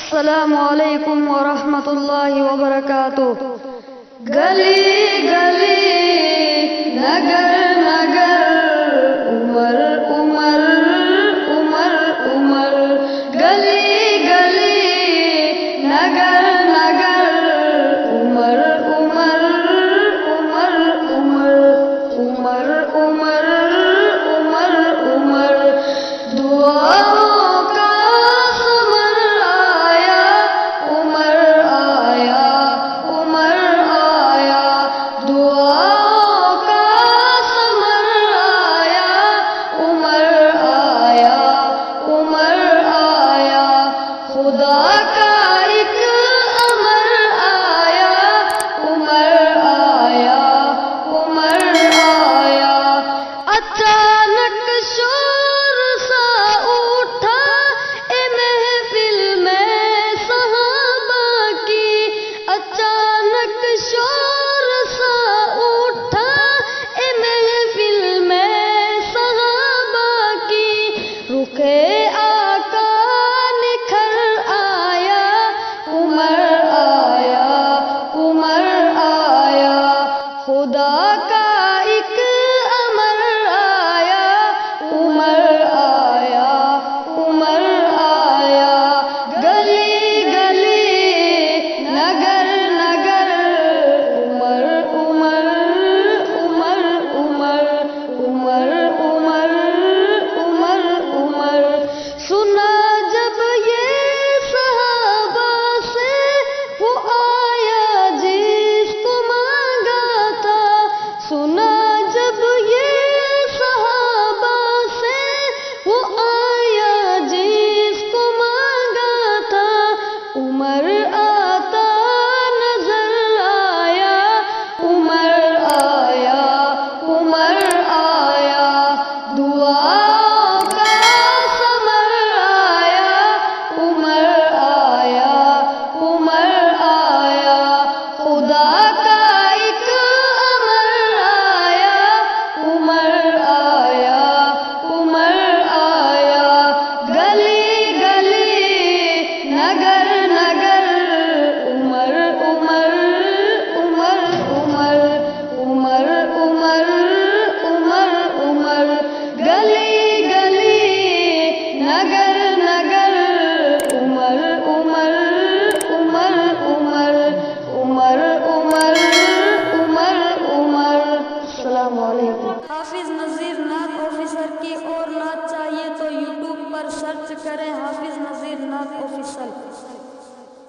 السلام علیکم ورحمۃ اللہ وبرکاتہ۔ گلی گلی نگر نگر عمر عمر عمر عمر، گلی گلی نگر نگر عمر عمر عمر عمر عمر عمر عمر عمر، دعاؤں کا سمر آیا، عمر آیا، عمر آیا، دعاؤں کا سمر آیا، عمر آیا، عمر آیا، خدا کا ایک امر آیا، عمر آیا، عمر آیا، اچانک شور سا اٹھا اے محفل میں صحابہ کی، اچانک شور سا اٹھا اے محفل میں صحابہ کی، رخ آقا نکھر آیا، عمر آیا، عمر آیا، خدا کا ایک امر آیا، عمر آیا، عمر آیا، گلی گلی نگر نگر عمر عمر عمر عمر عمر عمر عمر عمر، سنا جب یہ صحابہ سے وہ آیا جس کو مانگا تھا، سنا جب یہ صحابہ سے وہ آیا جس کو مانگا تھا، عمر آتا نظر آیا، عمر آیا، عمر آیا، دعاؤں کا سمر آیا، عمر آیا، عمر آیا، خدا کا ایک امر آیا، عمر آیا، عمر آیا، گلی گلی نگر نگر عمر عمر عمر عمر عمر عمر عمر عمر، گلی گلی نگر نگر عمر عمر عمر عمر عمر عمر عمر عمر۔ السلام علیکم۔ حافظ نذیر نعت آفیسر کی اور نعت چاہیے تو یوٹیوب پر سرچ کریں حافظ نذیر نعت آفیسر۔